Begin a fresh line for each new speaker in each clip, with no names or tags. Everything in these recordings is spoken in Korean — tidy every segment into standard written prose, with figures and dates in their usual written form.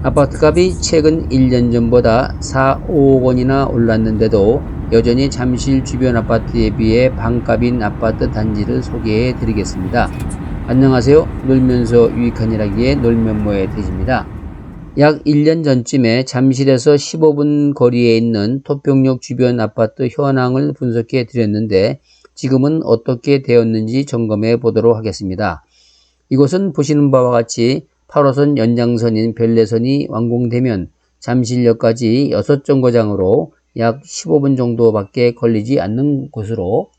아파트값이 최근 1년 전보다 4, 5억 원이나 올랐는데도 여전히 잠실 주변 아파트에 비해 반값인 아파트 단지를 소개해 드리겠습니다. 안녕하세요. 놀면서 유익한 일하기의 놀면모의 돼지입니다. 약 1년 전쯤에 잠실에서 15분 거리에 있는 토평역 주변 아파트 현황을 분석해 드렸는데 지금은 어떻게 되었는지 점검해 보도록 하겠습니다. 이곳은 보시는 바와 같이 8호선 연장선인 별내선이 완공되면 잠실역까지 6정거장으로 약 15분 정도밖에 걸리지 않는 곳으로,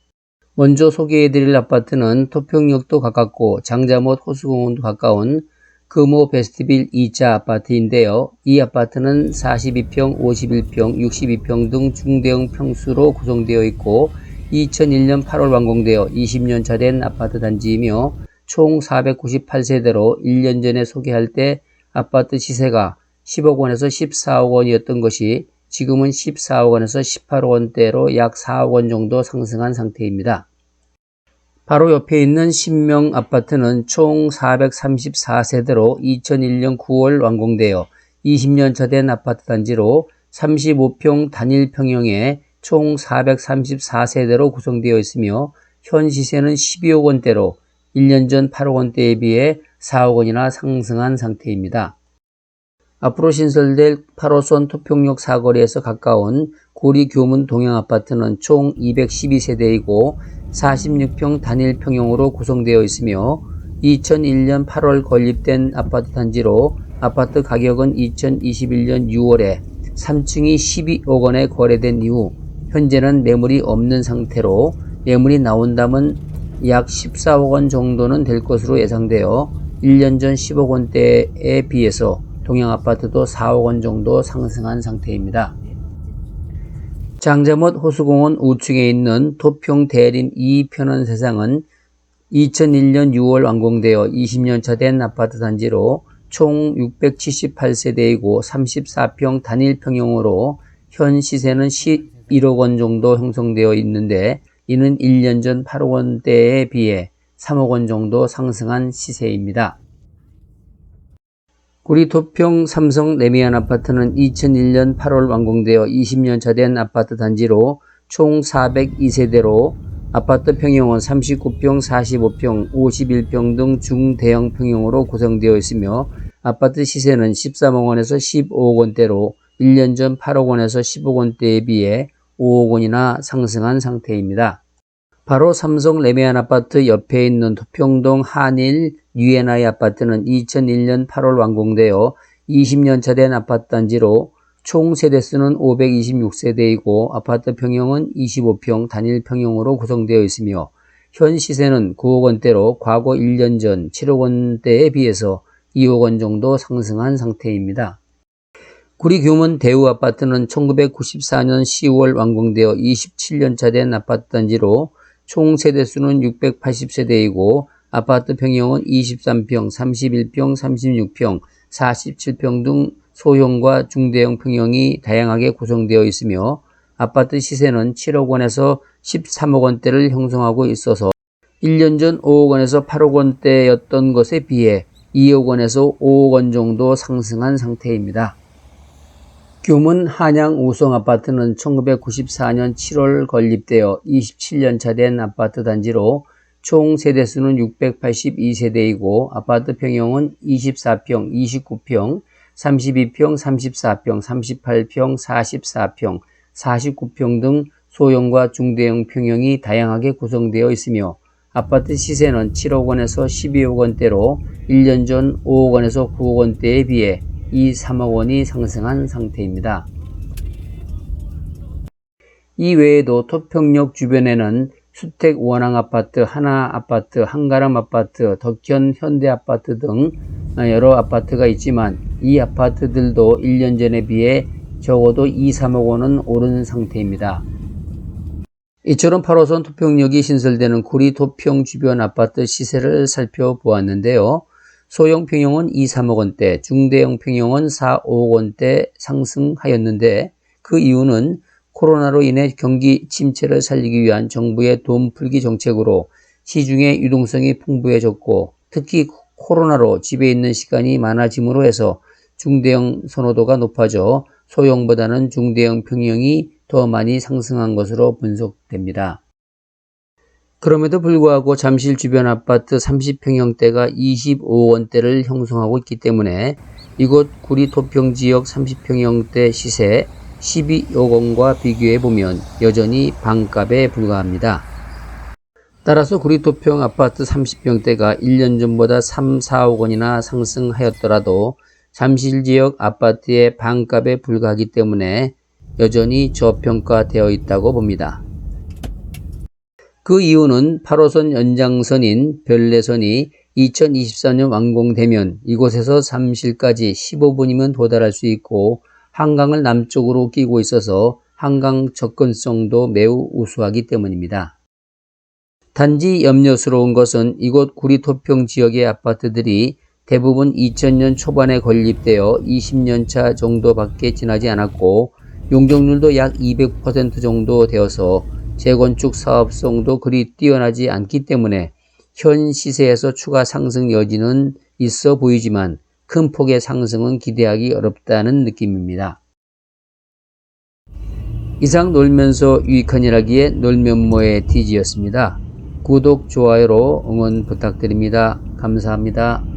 먼저 소개해드릴 아파트는 토평역도 가깝고 장자못 호수공원도 가까운 금호 베스트빌 2자 아파트인데요. 이 아파트는 42평, 51평, 62평 등 중대형 평수로 구성되어 있고 2001년 8월 완공되어 20년차 된 아파트 단지이며 총 498세대로 1년 전에 소개할 때 아파트 시세가 10억 원에서 14억 원이었던 것이 지금은 14억 원에서 18억 원대로 약 4억 원 정도 상승한 상태입니다. 바로 옆에 있는 신명 아파트는 총 434세대로 2001년 9월 완공되어 20년차 된 아파트 단지로 35평 단일 평형에 총 434세대로 구성되어 있으며 현 시세는 12억 원대로 1년 전 8억 원대에 비해 4억 원이나 상승한 상태입니다. 앞으로 신설될 8호선 토평역 사거리에서 가까운 구리 교문 동양 아파트는 총 212세대이고 46평 단일 평형으로 구성되어 있으며 2001년 8월 건립된 아파트 단지로 아파트 가격은 2021년 6월에 3층이 12억 원에 거래된 이후 현재는 매물이 없는 상태로 매물이 나온다면 약 14억 원 정도는 될 것으로 예상되어 1년 전 10억 원대에 비해서 동양아파트도 4억 원 정도 상승한 상태입니다. 장자못 호수공원 우측에 있는 토평 대림 2편원 세상은 2001년 6월 완공되어 20년차 된 아파트 단지로 총 678세대이고 34평 단일 평형으로 현 시세는 11억 원 정도 형성되어 있는데 이는 1년 전 8억 원대에 비해 3억 원 정도 상승한 시세입니다. 구리 토평 삼성 레미안 아파트는 2001년 8월 완공되어 20년차 된 아파트 단지로 총 402세대로 아파트 평형은 39평, 45평, 51평 등 중대형 평형으로 구성되어 있으며 아파트 시세는 13억 원에서 15억 원대로 1년 전 8억 원에서 10억 원대에 비해 5억 원이나 상승한 상태입니다. 바로 삼성 레미안 아파트 옆에 있는 토평동 한일 U&I 아파트는 2001년 8월 완공되어 20년차 된 아파트 단지로 총 세대수는 526세대이고 아파트 평형은 25평 단일 평형으로 구성되어 있으며 현 시세는 9억 원대로 과거 1년 전 7억 원대에 비해서 2억 원 정도 상승한 상태입니다. 구리 교문 대우 아파트는 1994년 10월 완공되어 27년차 된 아파트 단지로 총 세대수는 680세대이고 아파트 평형은 23평, 31평, 36평, 47평 등 소형과 중대형 평형이 다양하게 구성되어 있으며 아파트 시세는 7억 원에서 13억 원대를 형성하고 있어서 1년 전 5억 원에서 8억 원대였던 것에 비해 2억 원에서 5억 원 정도 상승한 상태입니다. 교문 한양 우성 아파트는 1994년 7월 건립되어 27년차 된 아파트 단지로 총 세대수는 682세대이고 아파트 평형은 24평, 29평, 32평, 34평, 38평, 44평, 49평 등 소형과 중대형 평형이 다양하게 구성되어 있으며 아파트 시세는 7억 원에서 12억 원대로 1년 전 5억 원에서 9억 원대에 비해 3억 원이 상승한 상태입니다. 이 외에도 토평역 주변에는 수택 원앙아파트, 하나아파트, 한가람아파트, 덕현 현대아파트 등 여러 아파트가 있지만 이 아파트들도 1년 전에 비해 적어도 3억 원은 오른 상태입니다. 이처럼 8호선 토평역이 신설되는 구리 토평 주변 아파트 시세를 살펴보았는데요. 소형 평형은 3억 원대, 중대형 평형은 4, 5억 원대 상승하였는데 그 이유는 코로나로 인해 경기 침체를 살리기 위한 정부의 돈 풀기 정책으로 시중의 유동성이 풍부해졌고 특히 코로나로 집에 있는 시간이 많아짐으로 해서 중대형 선호도가 높아져 소형보다는 중대형 평형이 더 많이 상승한 것으로 분석됩니다. 그럼에도 불구하고 잠실 주변 아파트 30평형대가 25억원대를 형성하고 있기 때문에 이곳 구리토평 지역 30평형대 시세 12억원과 비교해보면 여전히 반값에 불과합니다. 따라서 구리토평 아파트 30평대가 1년 전보다 3, 4억원이나 상승하였더라도 잠실 지역 아파트의 반값에 불과하기 때문에 여전히 저평가되어 있다고 봅니다. 그 이유는 8호선 연장선인 별내선이 2024년 완공되면 이곳에서 잠실까지 15분이면 도달할 수 있고 한강을 남쪽으로 끼고 있어서 한강 접근성도 매우 우수하기 때문입니다. 단지 염려스러운 것은 이곳 구리토평 지역의 아파트들이 대부분 2000년 초반에 건립되어 20년차 정도밖에 지나지 않았고 용적률도 약 200% 정도 되어서 재건축 사업성도 그리 뛰어나지 않기 때문에 현 시세에서 추가 상승 여지는 있어 보이지만 큰 폭의 상승은 기대하기 어렵다는 느낌입니다. 이상 놀면서 유익한 일하기에 놀면뭐의 TG였습니다. 구독, 좋아요로 응원 부탁드립니다. 감사합니다.